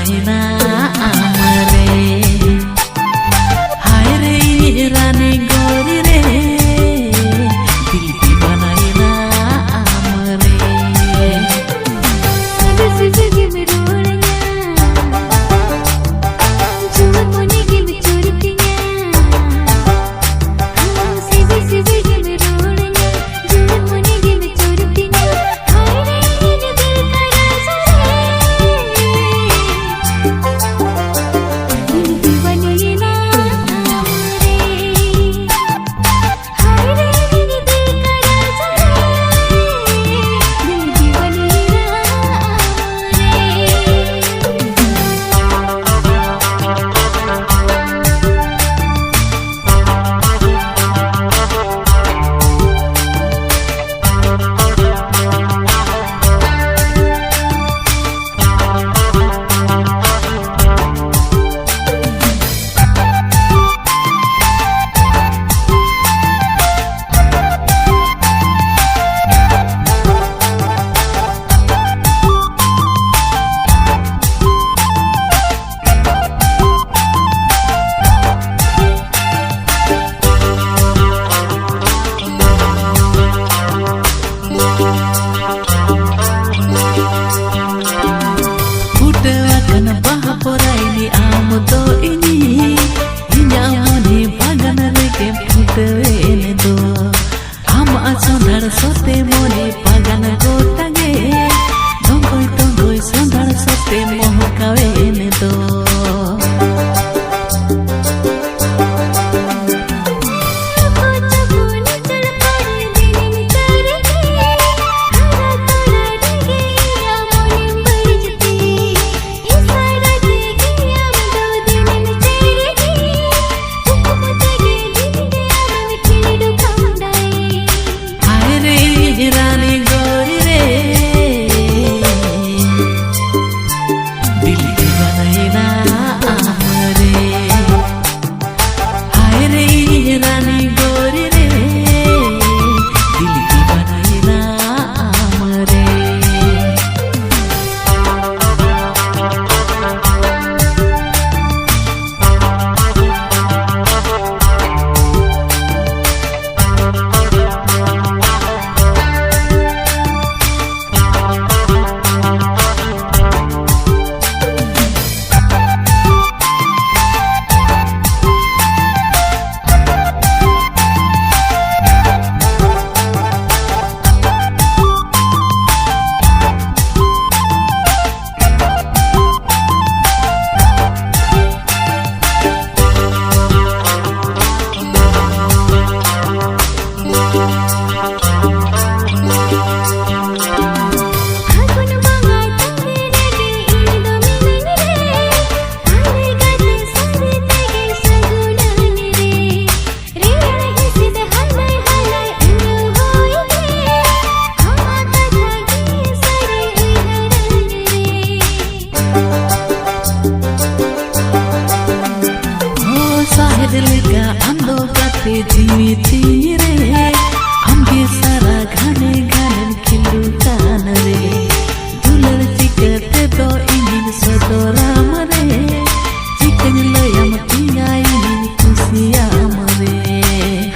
बनाइना आमरे हाय रे रानी गोरी रे दिल बनाइना आमरे से जगे में रोड़िया जुआ मोने के में चोरतिया से जगे में रोड़िया जुआ मोने के में चोरतिया हाय रे दिल का राजा दिल बनाइना आमरे हाय रे दिल का राजा दिल बनाइना Akan bahaporai ni amudo ini Inya moni bagan reke putene do Ama sondar sote moni bagan gotage Tongoi sondar sote moho kawene do रानी गोरी रे दिल बनाइना आमरे हाय रे रानी गोरी रे दिल बनाइना Amre Delika ando kate jiwi tire amge sara ghane ghane khilu kanare dular chikate to inin sodora mare chikan loyam tiya inin kusiya mare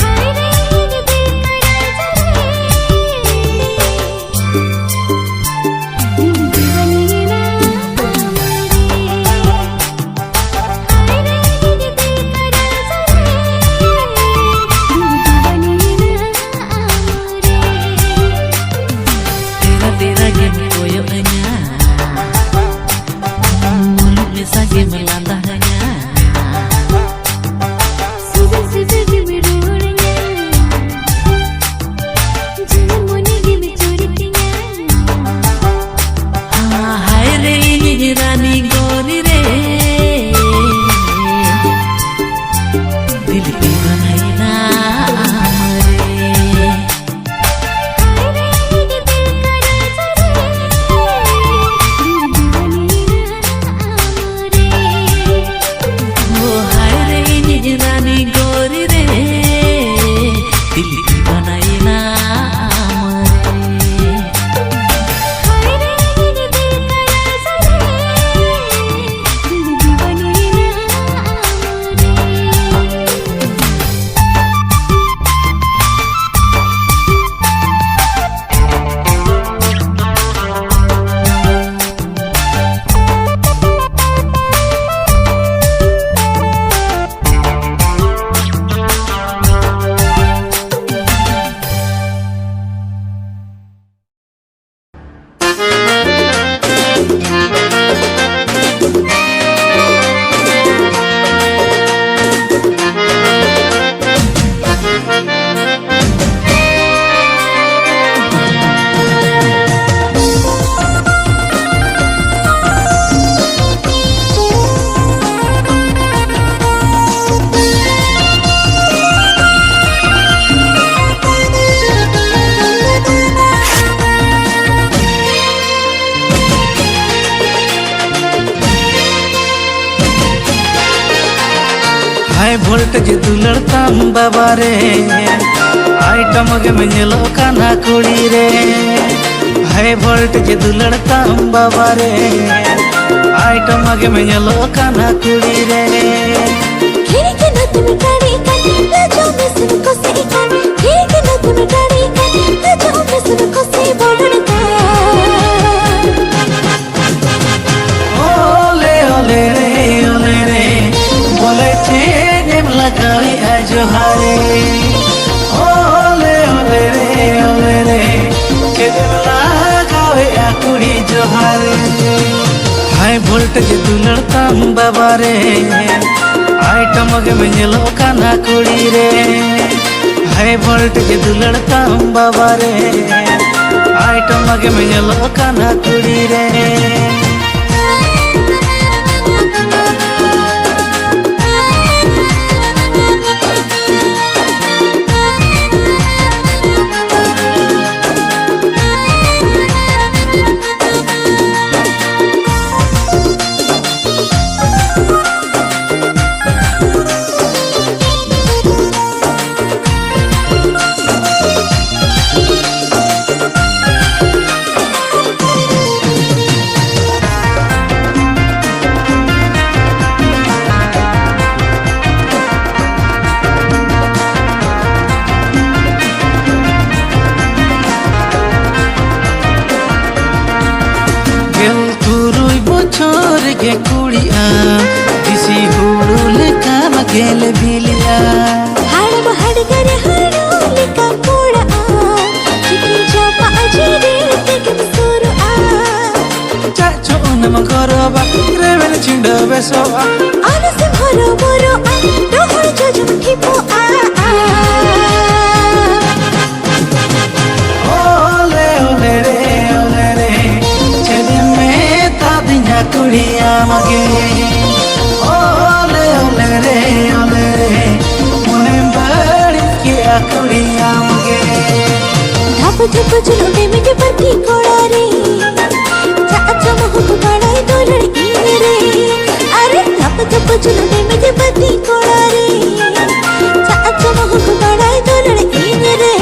हाय रे दिल का राजा दिल बनाइना Sage melandahnya से जगे में रोड़िया जुआ मोने के में चोरतिया हाय रे रानी गोरी रे दिल बनाइना आमरे हाय रे दिल का राजा वोल्टेज दुलड़ताम बाबा रे आइटम के मिलो काना कुड़ी रे हाई वोल्टेज दुलड़ताम बाबा रे आइटम के मिलो काना कुड़ी रे खिड़की न तुम गाड़ी काटी लाजो में सुन को से काटी खिड़की न तुम गाड़ी काटी लाजो में सुन को से बोलता ओले ओले रे बोले थे नेम लगाई आज हारे ओले रे नेम लगाई आकुड़ी जो हारे हाई वोल्टेज दुलड़ताम बाबा रे आइटम के मिलो काना कुड़ी रे हाई वोल्टेज दुलड़ताम बाबा रे आइटम के मिलो काना कुड़ी रे के कुड़िया किसी हुड़ू लेका मगेल बिलिया हाड़ बहड़ कर हाड़ू लिका कोड़ा चिकनी चापा अजीरे तेके सुर चाचो नम करबा रेवेन छिंडो बेसोबा आना से भरो बोरो रोहड़ जजम ठिपो ओले रे छेदे में तादिया कुड़िया मगे ओले रे मुने बड़ी किया कुड़िया मगे धप धप जुलूटे में के पति कोड़ा रे चाचा मोह को बड़ाई दो लड़की रे अरे धप धप जुलूटे में के पति कोड़ा रे चाचा मोह को बड़ाई दो लड़की रे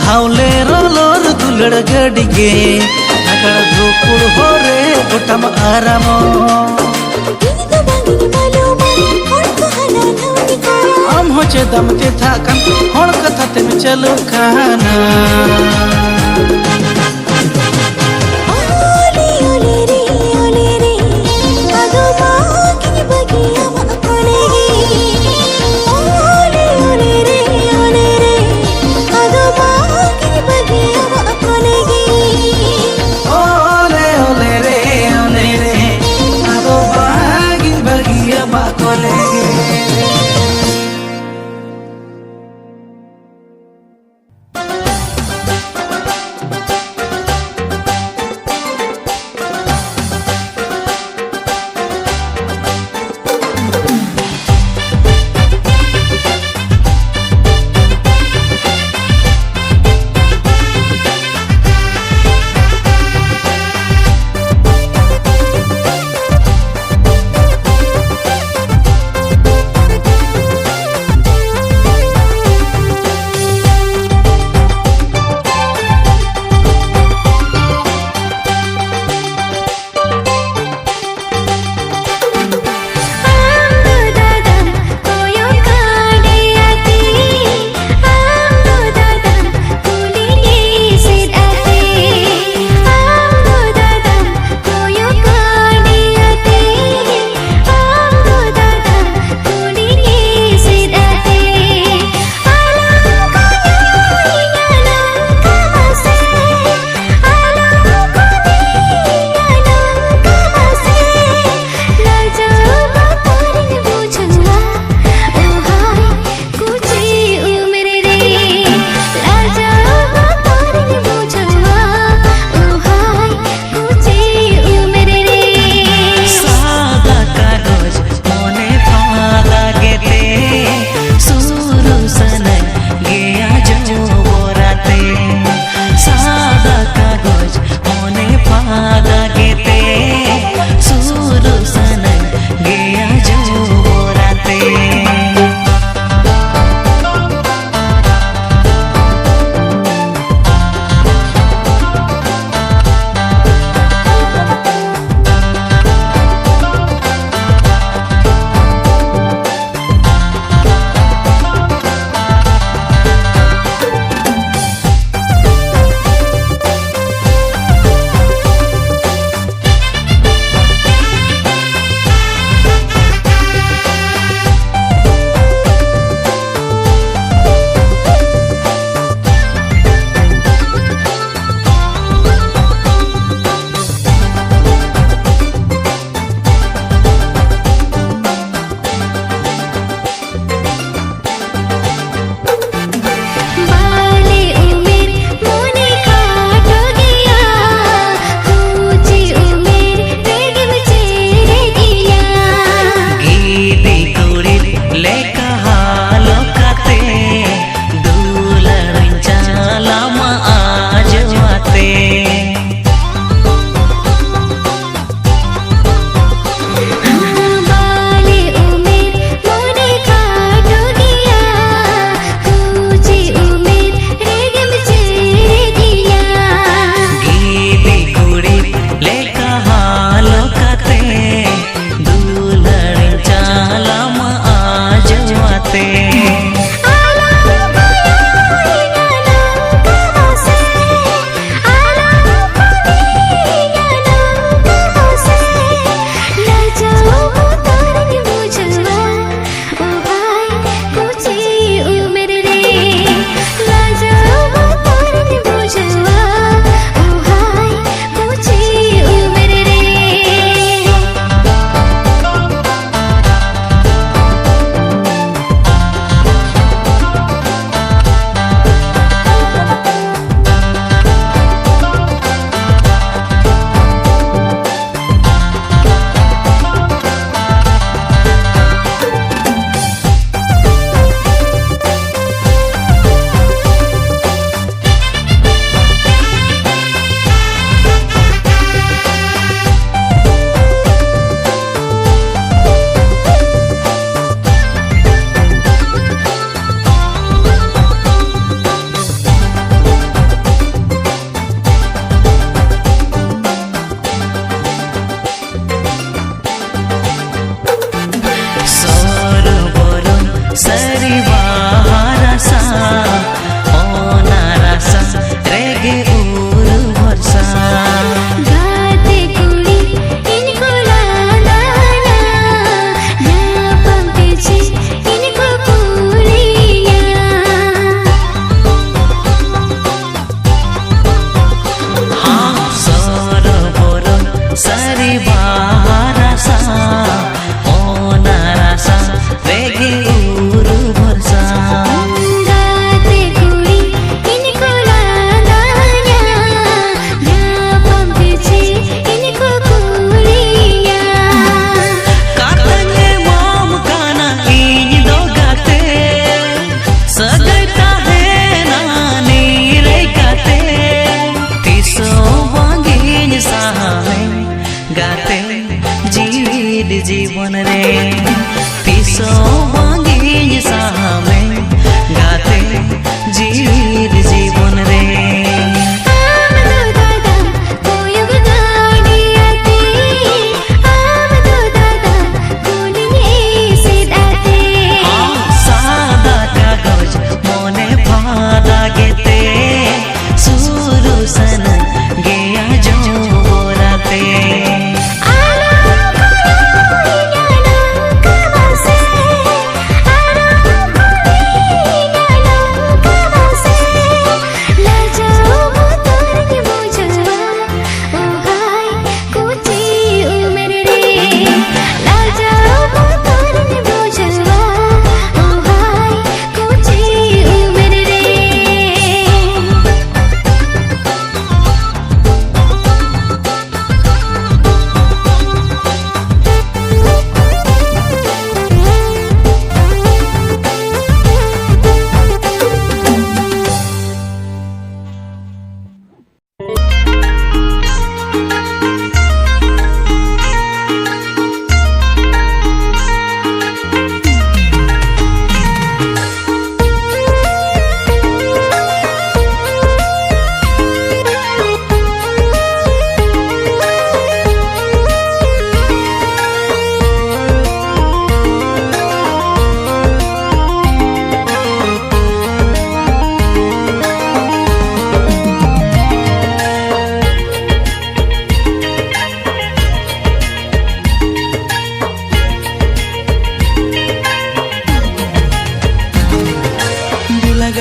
हावले रोलोर दुलड़ गडिगे नकड़ धोकुड़ होरे गोटम आरामो इनी तो बांगिनी मालूमा होड़ को हला नौनिका हम होचे दम ते थाकन होड़ कथा ते में चलो खाना ओले रे आगो बांगिनी बगिया मा कोलेगी ओले रे आगो बांगिनी बगिया मा कोलेगी ओले रे आगो बागिन बगिया मा कोलेगे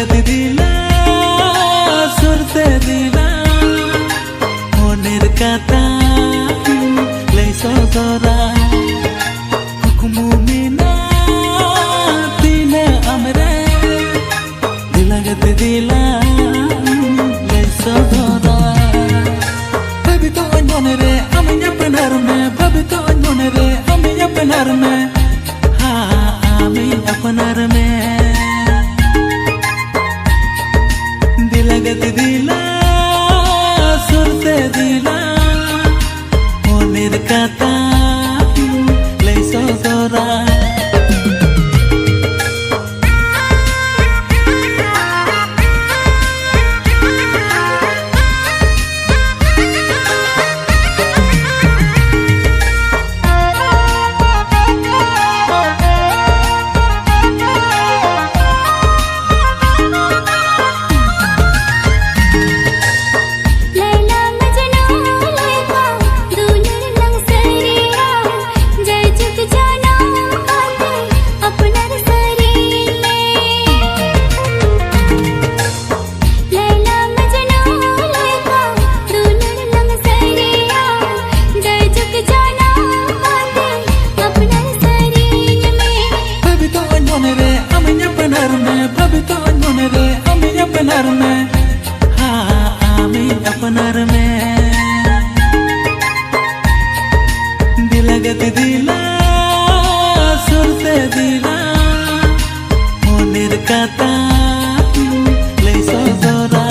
दिला सुरते दिला मोनेर कथा लई सदरा कुकुमु मिना तीने अमरे दिलगत दिला लई सदरा भाभी तो अनमोने रे अमिया पेनार में भाभी तो अनमोने रे अमिया पेनार में हाँ अमिया पेनार में दिलगत दिला सुरते दिला मोनेर कथा लई सदरा दिलगत दिला सुरते दिला मोनेर कथा लई सदरा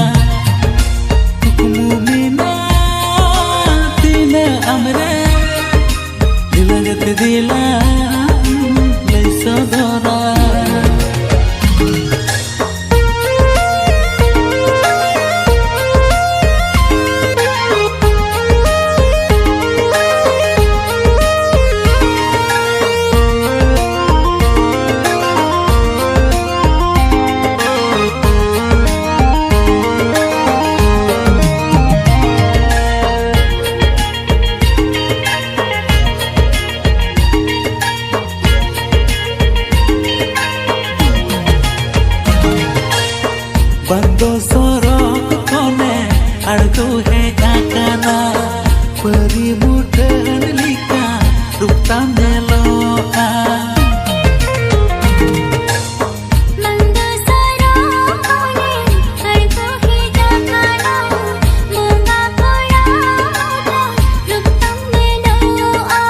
कुकुमु मिना तीने अमरे दिलगत दिला लई सदरा बंदो सोरक कोने अड़को है काकाना परी मुठन लिका रुपता मेलोआ मंदो सोरक कोने अड़को है काकाना मोंगा कोया रुपता मेलोआ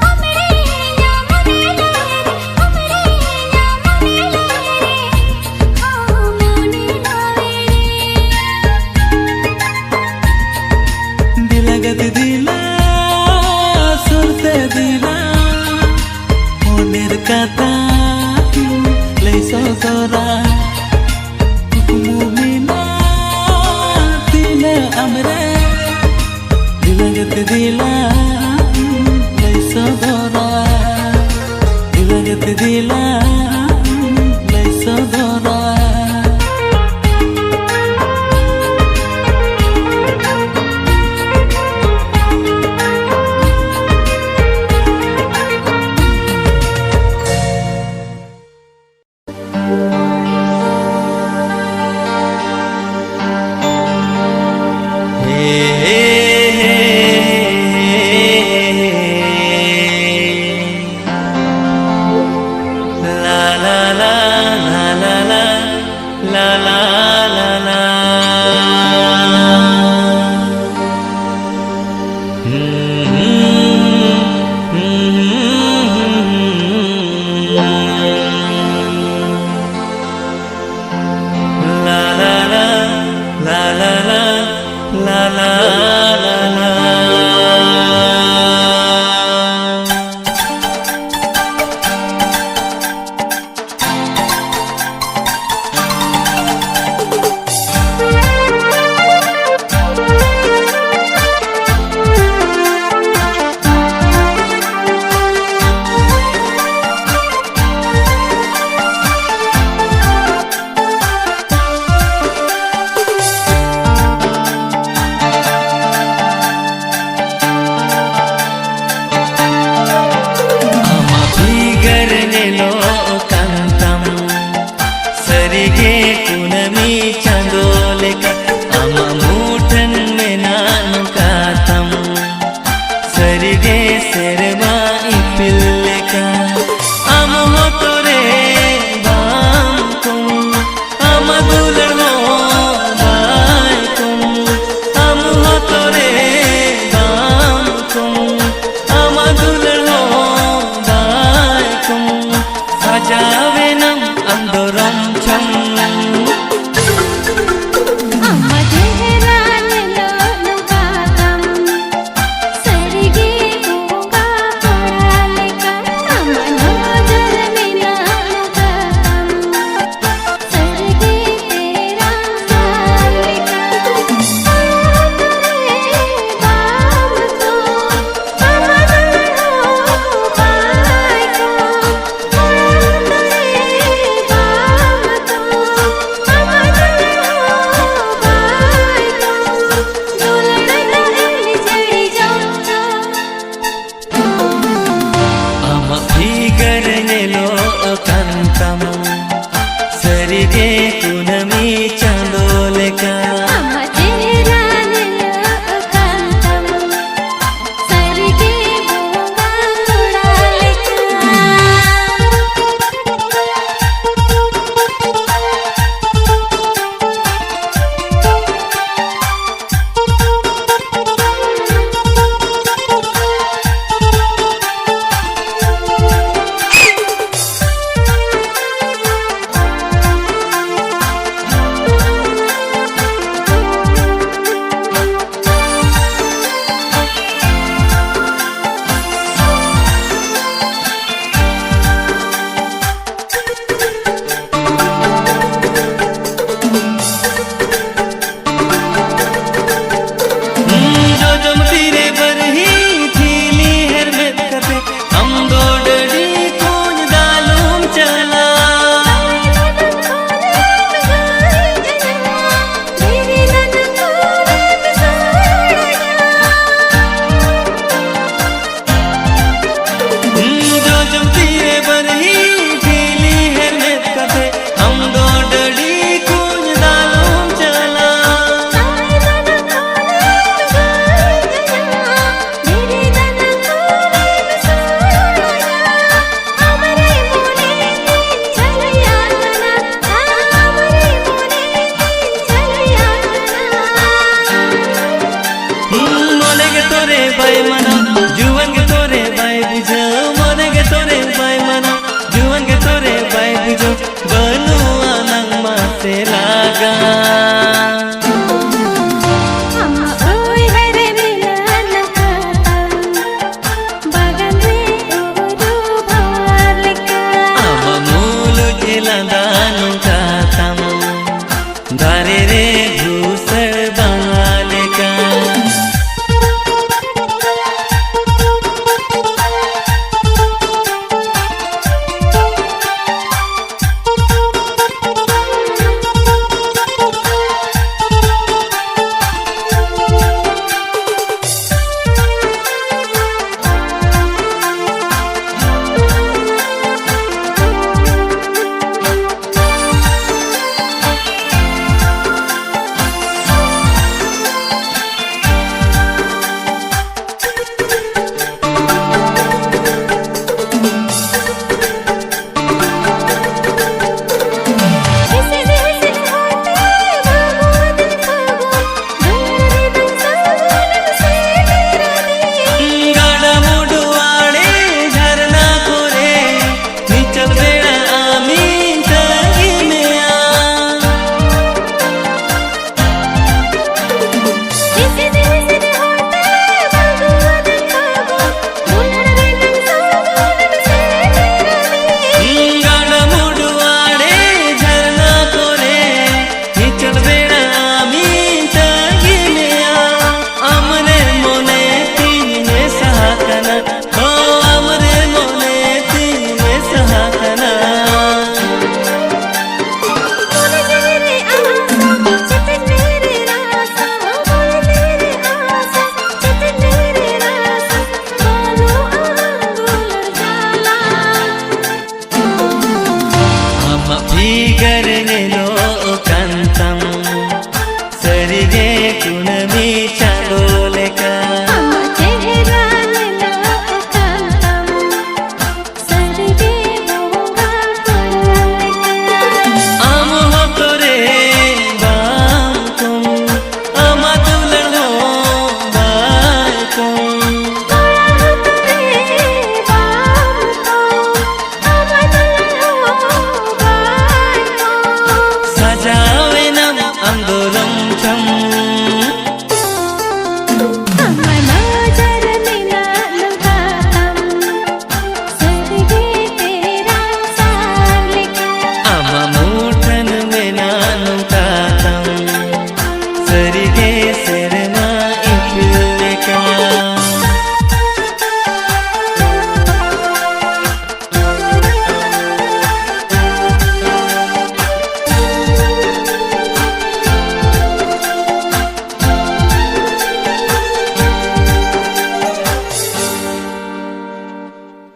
हमरे नाम ले हमरे नाम ले हाँ मोने दिलगत दिला सुरते दिला मोनेर कथा लई सदरा कुकुमु मिना तीने अमरे दिलगत दिला लई सदरा दिलगत दिला लई सदरा चांदो लेका आमा मुठन में नानु कातम सरिगे सेरवा इपिल लेका आम हो तोरे बाम तुम आमा दुलड़ हो बाय तुम आम हो तोरे बाम तुम आमा दुलड़ हो बाय तुम सजावे नम अंदोरम छम अम्मा देहराने लो गातम सरिगे गूंगा कोड़ा लेकर अम्मा नजर में नानु गातम सरिगे तेरा साल लेकर तेरे बाम को अम्मा दुल्हन हो बाय को तेरे बाम को अम्मा दुल्हन हो बाय को दुल्हन एली जड़ी जाऊंगा आमा भीगर नेलो कांतम सरिगे कुन